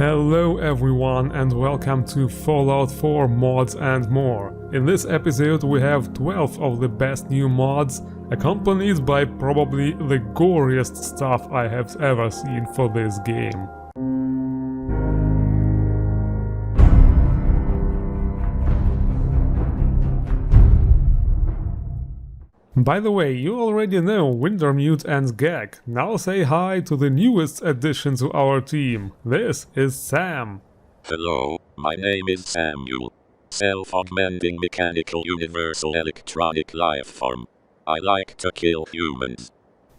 Hello everyone and welcome to Fallout 4 mods and more. In this episode we have 12 of the best new mods, accompanied by probably the goriest stuff I have ever seen for this game. By the way, you already know Wintermute and Gag. Now say hi to the newest addition to our team. This is Sam. Hello, my name is Samuel. Self-augmenting mechanical universal electronic life form. I like to kill humans.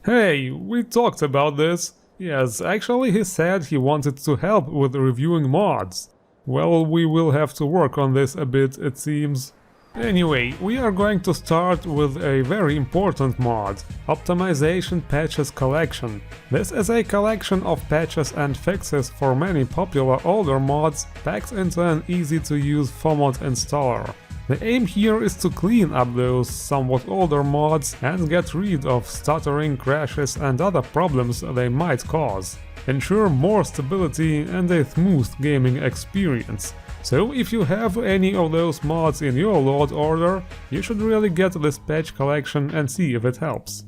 Hey, we talked about this. Yes, actually he said he wanted to help with reviewing mods. Well, we will have to work on this a bit, it seems. Anyway, we are going to start with a very important mod, Optimization Patches Collection. This is a collection of patches and fixes for many popular older mods packed into an easy-to-use FOMod installer. The aim here is to clean up those somewhat older mods and get rid of stuttering, crashes and other problems they might cause. Ensure more stability and a smooth gaming experience. So if you have any of those mods in your load order, you should really get this patch collection and see if it helps.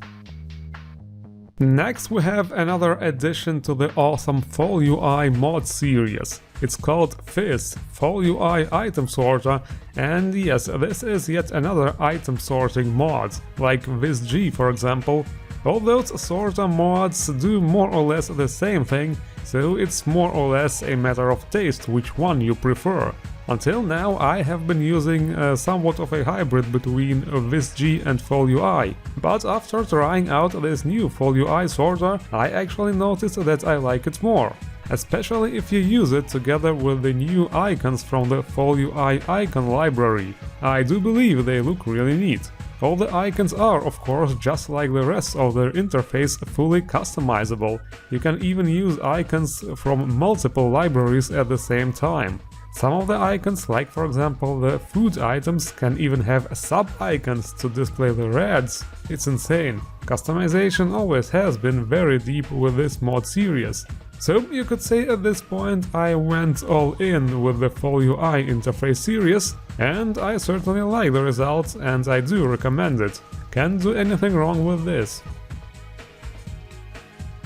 Next we have another addition to the awesome FallUI mod series. It's called Fizz, FallUI Item Sorter, and yes, this is yet another item sorting mod, like VizG for example. All those sorter mods do more or less the same thing, so it's more or less a matter of taste which one you prefer. Until now I have been using somewhat of a hybrid between VizG and FallUI, but after trying out this new FallUI sorter, I actually noticed that I like it more. Especially if you use it together with the new icons from the FallUI icon library. I do believe they look really neat. All the icons are, of course, just like the rest of their interface, fully customizable. You can even use icons from multiple libraries at the same time. Some of the icons, like for example the food items, can even have sub-icons to display the rads. It's insane. Customization always has been very deep with this mod series. So you could say at this point I went all in with the FallUI interface series, and I certainly like the results and I do recommend it. Can't do anything wrong with this.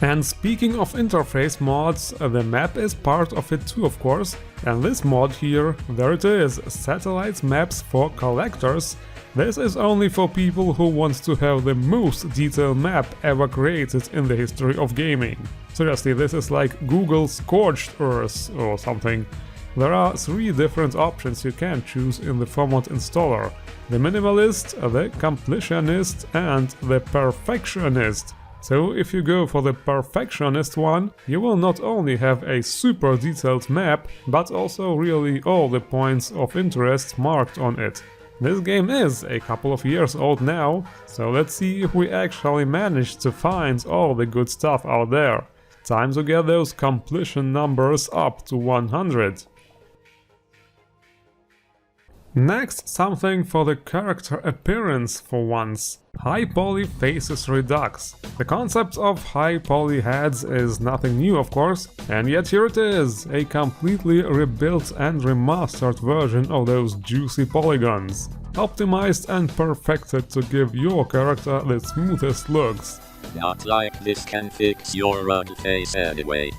And speaking of interface mods, the map is part of it too, of course, and this mod here, there it is, Satellite Maps for Collectors. This is only for people who want to have the most detailed map ever created in the history of gaming. Seriously, this is like Google Scorched Earth or something. There are 3 different options you can choose in the FOMod installer: the Minimalist, the Completionist and the Perfectionist. So if you go for the Perfectionist one, you will not only have a super detailed map, but also really all the points of interest marked on it. This game is a couple of years old now, so let's see if we actually managed to find all the good stuff out there. Time to get those completion numbers up to 100. Next, something for the character appearance for once. HiPoly Faces Redux. The concept of HiPoly heads is nothing new, of course, and yet here it is, a completely rebuilt and remastered version of those juicy polygons. Optimized and perfected to give your character the smoothest looks. Not like this can fix your rug face anyway.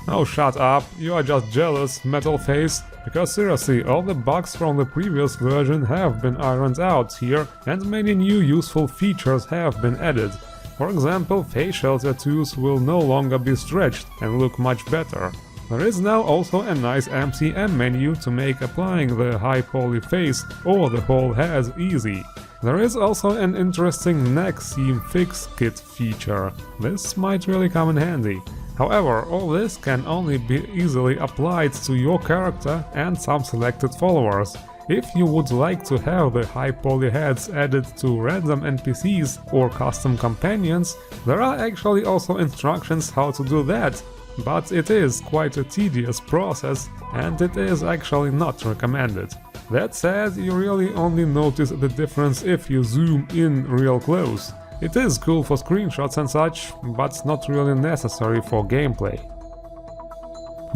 Oh, shut up, you are just jealous, metal face. Because seriously, all the bugs from the previous version have been ironed out here, and many new useful features have been added. For example, facial tattoos will no longer be stretched and look much better. There is now also a nice MCM menu to make applying the HiPoly face or the whole head easy. There is also an interesting neck seam fix kit feature. This might really come in handy. However, all this can only be easily applied to your character and some selected followers. If you would like to have the HiPoly heads added to random NPCs or custom companions, there are actually also instructions how to do that, but it is quite a tedious process and it is actually not recommended. That said, you really only notice the difference if you zoom in real close. It is cool for screenshots and such, but not really necessary for gameplay.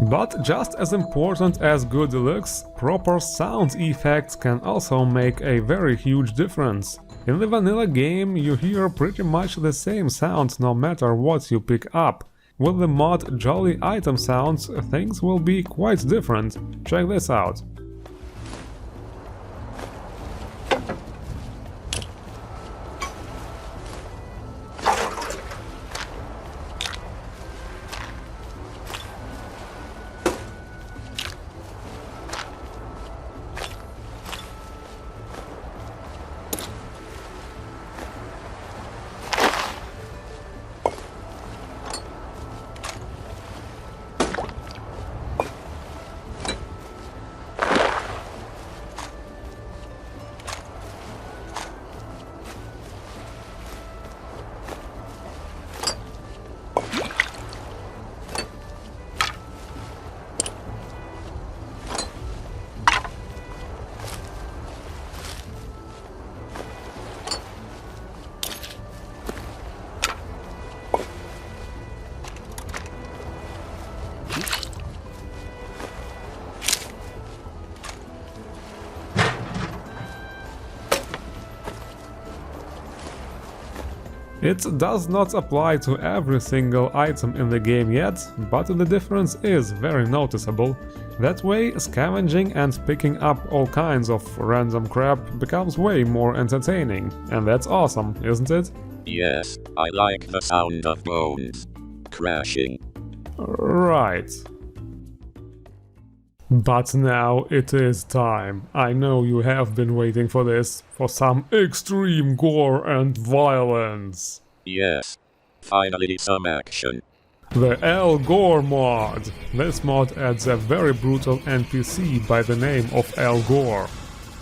But just as important as good looks, proper sound effects can also make a very huge difference. In the vanilla game you hear pretty much the same sound no matter what you pick up. With the mod Jolly Item Sounds, things will be quite different. Check this out. It does not apply to every single item in the game yet, but the difference is very noticeable. That way, scavenging and picking up all kinds of random crap becomes way more entertaining, and that's awesome, isn't it? Yes, I like the sound of bones crashing. Right. But now it is time. I know you have been waiting for this, for some extreme gore and violence. Yes, finally some action. The Gore mod. This mod adds a very brutal NPC by the name of Gore.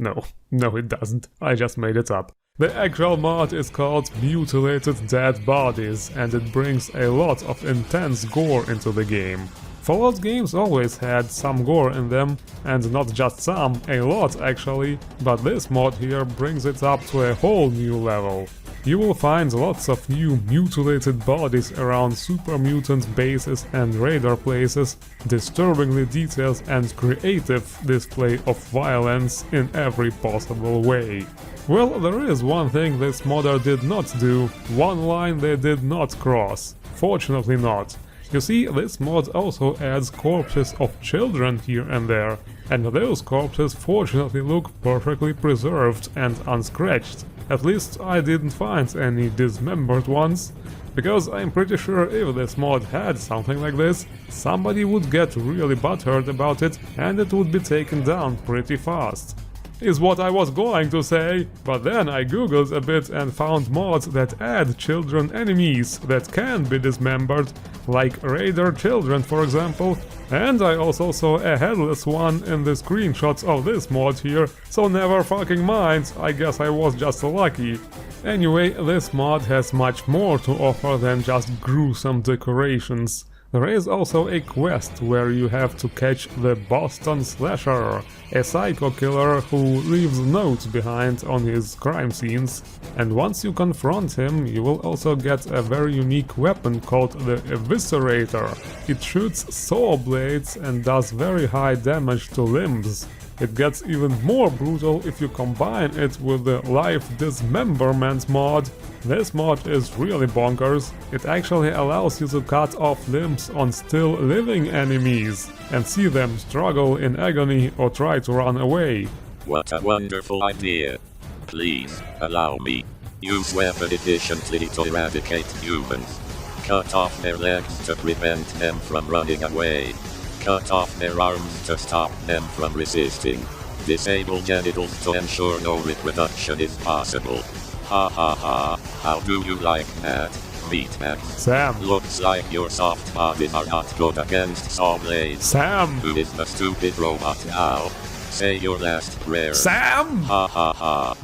No it doesn't, I just made it up. The actual mod is called Mutilated Dead Bodies, and it brings a lot of intense gore into the game. Fallout games always had some gore in them, and not just some, a lot actually, but this mod here brings it up to a whole new level. You will find lots of new mutilated bodies around super mutant bases and radar places, disturbingly detailed and creative display of violence in every possible way. Well, there is one thing this modder did not do, one line they did not cross. Fortunately not. You see, this mod also adds corpses of children here and there, and those corpses fortunately look perfectly preserved and unscratched. At least I didn't find any dismembered ones, because I'm pretty sure if this mod had something like this, somebody would get really butthurt about it and it would be taken down pretty fast. Is what I was going to say, but then I googled a bit and found mods that add children enemies that can be dismembered, like Raider Children for example, and I also saw a headless one in the screenshots of this mod here, so never fucking mind, I guess I was just lucky. Anyway, this mod has much more to offer than just gruesome decorations. There is also a quest where you have to catch the Boston Slasher, a psycho killer who leaves notes behind on his crime scenes, and once you confront him you will also get a very unique weapon called the Eviscerator. It shoots saw blades and does very high damage to limbs. It gets even more brutal if you combine it with the Live Dismemberment mod. This mod is really bonkers. It actually allows you to cut off limbs on still living enemies and see them struggle in agony or try to run away. What a wonderful idea. Please, allow me. Use weapon efficiently to eradicate humans. Cut off their legs to prevent them from running away. Cut off their arms to stop them from resisting. Disable genitals to ensure no reproduction is possible. Ha ha ha, how do you like that, meathead? Sam! Looks like your soft bodies are not good against saw blades. Sam! Who is the stupid robot now? Say your last prayer. Sam! Ha ha ha.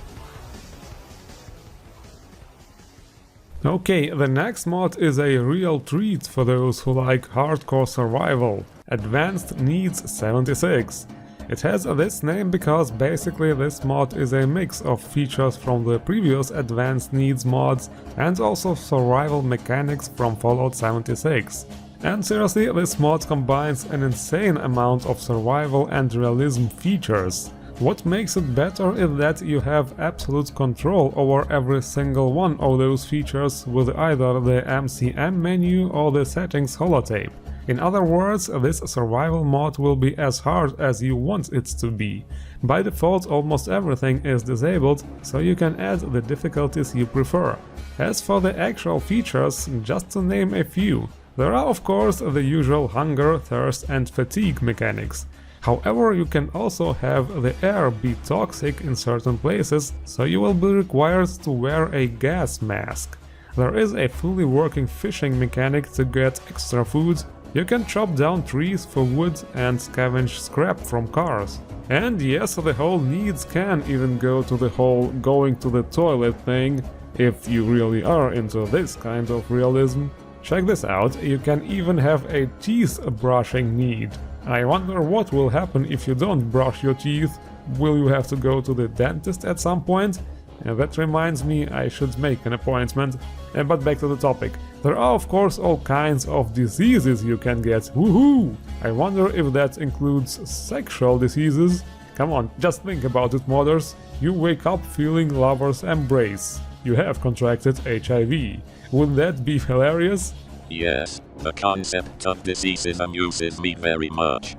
Okay, the next mod is a real treat for those who like hardcore survival. Advanced Needs 76. It has this name because basically this mod is a mix of features from the previous Advanced Needs mods and also survival mechanics from Fallout 76. And seriously, this mod combines an insane amount of survival and realism features. What makes it better is that you have absolute control over every single one of those features with either the MCM menu or the settings holotape. In other words, this survival mod will be as hard as you want it to be. By default, almost everything is disabled, so you can add the difficulties you prefer. As for the actual features, just to name a few, there are of course the usual hunger, thirst and fatigue mechanics. However, you can also have the air be toxic in certain places, so you will be required to wear a gas mask. There is a fully working fishing mechanic to get extra food. You can chop down trees for wood and scavenge scrap from cars. And yes, the whole needs can even go to the whole going to the toilet thing, if you really are into this kind of realism. Check this out, you can even have a teeth brushing need. I wonder what will happen if you don't brush your teeth. Will you have to go to the dentist at some point? That reminds me, I should make an appointment. But back to the topic. There are of course all kinds of diseases you can get. Woohoo! I wonder if that includes sexual diseases. Come on, just think about it, modders. You wake up feeling lover's embrace. You have contracted HIV. Would that be hilarious? Yes, the concept of diseases amuses me very much.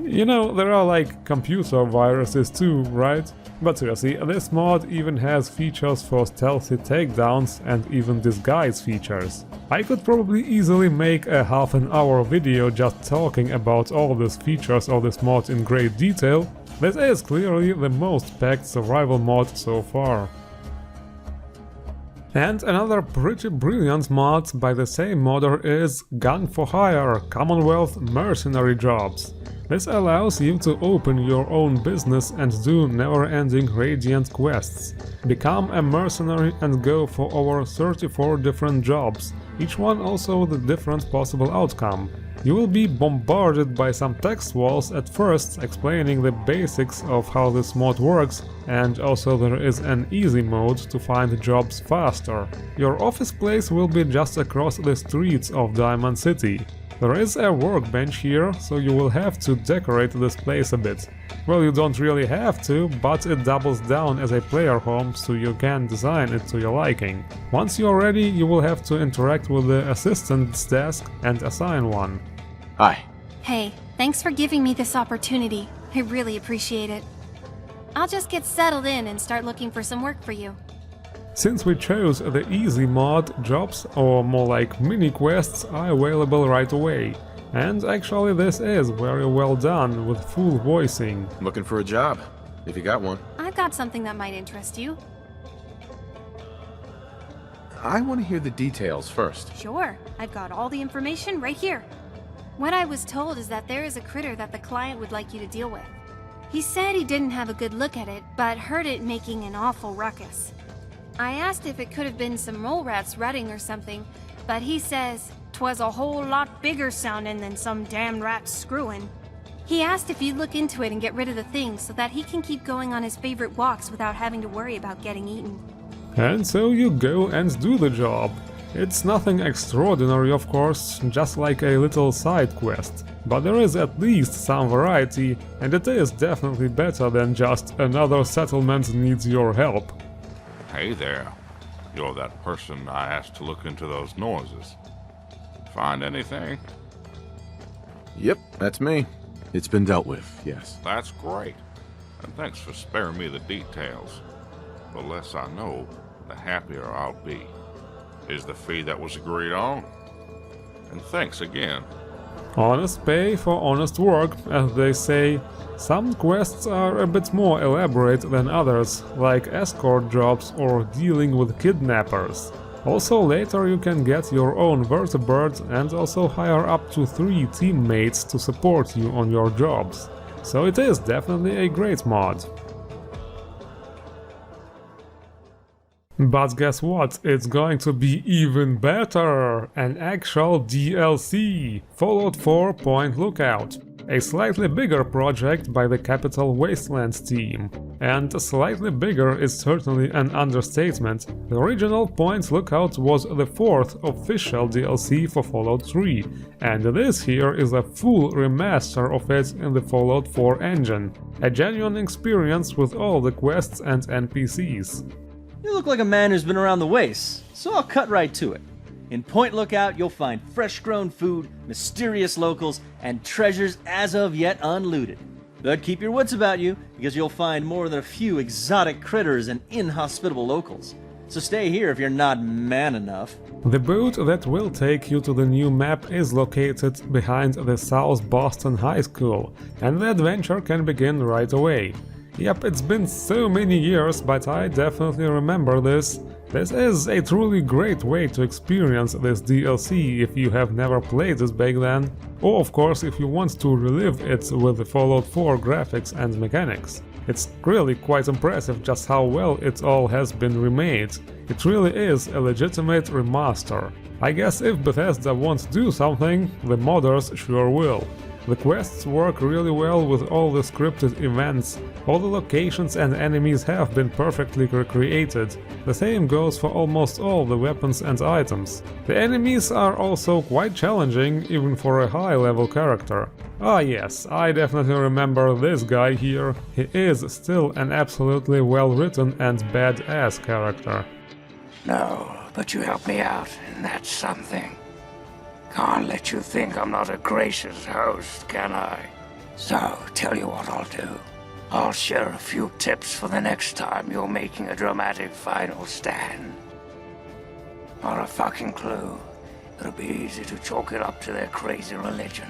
You know, there are like computer viruses too, right? But seriously, this mod even has features for stealthy takedowns and even disguise features. I could probably easily make a half-an-hour video just talking about all these features of this mod in great detail. This is clearly the most packed survival mod so far. And another pretty brilliant mod by the same modder is Gun for Hire Commonwealth Mercenary jobs. This allows you to open your own business and do never-ending radiant quests. Become a mercenary and go for over 34 different jobs, each one also with a different possible outcome. You will be bombarded by some text walls at first explaining the basics of how this mod works, and also there is an easy mode to find jobs faster. Your office place will be just across the streets of Diamond City. There is a workbench here, so you will have to decorate this place a bit. Well, you don't really have to, but it doubles down as a player home, so you can design it to your liking. Once you're ready, you will have to interact with the assistant's desk and assign one. Hi. Hey, thanks for giving me this opportunity. I really appreciate it. I'll just get settled in and start looking for some work for you. Since we chose the easy mod, jobs, or more like mini-quests, are available right away. And actually this is very well done, with full voicing. Looking for a job, if you got one. I've got something that might interest you. I want to hear the details first. Sure, I've got all the information right here. What I was told is that there is a critter that the client would like you to deal with. He said he didn't have a good look at it, but heard it making an awful ruckus. I asked if it could have been some mole rats rutting or something, but he says 'twas a whole lot bigger sounding than some damn rats screwing. He asked if you'd look into it and get rid of the thing so that he can keep going on his favorite walks without having to worry about getting eaten. And so you go and do the job. It's nothing extraordinary, of course, just like a little side quest, but there is at least some variety, and it is definitely better than just another settlement needs your help. Hey there. You're that person I asked to look into those noises. Find anything? Yep, that's me. It's been dealt with, yes. That's great. And thanks for sparing me the details. The less I know, the happier I'll be. Is the fee that was agreed on? And thanks again. Honest pay for honest work, as they say. Some quests are a bit more elaborate than others, like escort jobs or dealing with kidnappers. Also later you can get your own vertebrate and also hire up to 3 teammates to support you on your jobs. So it is definitely a great mod. But guess what? It's going to be even better! An actual DLC! Fallout 4 Point Lookout. a slightly bigger project by the Capital Wastelands team. And slightly bigger is certainly an understatement. The original Point Lookout was the 4th official DLC for Fallout 3, and this here is a full remaster of it in the Fallout 4 engine. A genuine experience with all the quests and NPCs. You look like a man who's been around the waste, so I'll cut right to it. In Point Lookout, you'll find fresh-grown food, mysterious locals, and treasures as of yet unlooted. But keep your wits about you, because you'll find more than a few exotic critters and inhospitable locals. So stay here if you're not man enough. The boat that will take you to the new map is located behind the South Boston High School, and the adventure can begin right away. Yep, it's been so many years, but I definitely remember this. This is a truly great way to experience this DLC if you have never played this back then, or of course if you want to relive it with the Fallout 4 graphics and mechanics. It's really quite impressive just how well it all has been remade. It really is a legitimate remaster. I guess if Bethesda won't do something, the modders sure will. The quests work really well with all the scripted events, all the locations and enemies have been perfectly recreated. The same goes for almost all the weapons and items. The enemies are also quite challenging, even for a high-level character. Ah yes, I definitely remember this guy here. He is still an absolutely well-written and badass character. No, but you helped me out, and that's something. Can't let you think I'm not a gracious host, can I? So, tell you what I'll do. I'll share a few tips for the next time you're making a dramatic final stand. Not a fucking clue. It'll be easy to chalk it up to their crazy religion.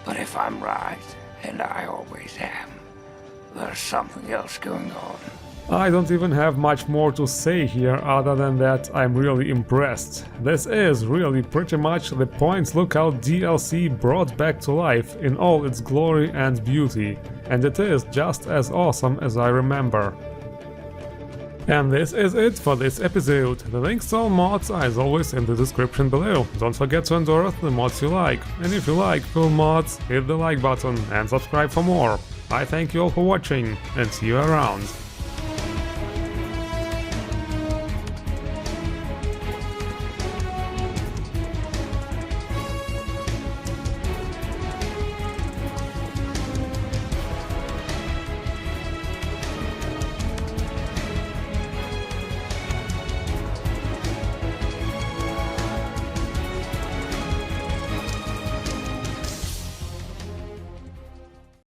But if I'm right, and I always am, there's something else going on. I don't even have much more to say here other than that I'm really impressed. This is really pretty much the Point Lookout DLC brought back to life in all its glory and beauty, and it is just as awesome as I remember. And this is it for this episode. The links to all mods are as always in the description below. Don't forget to endorse the mods you like, and if you like cool mods, hit the like button and subscribe for more. I thank you all for watching, and see you around.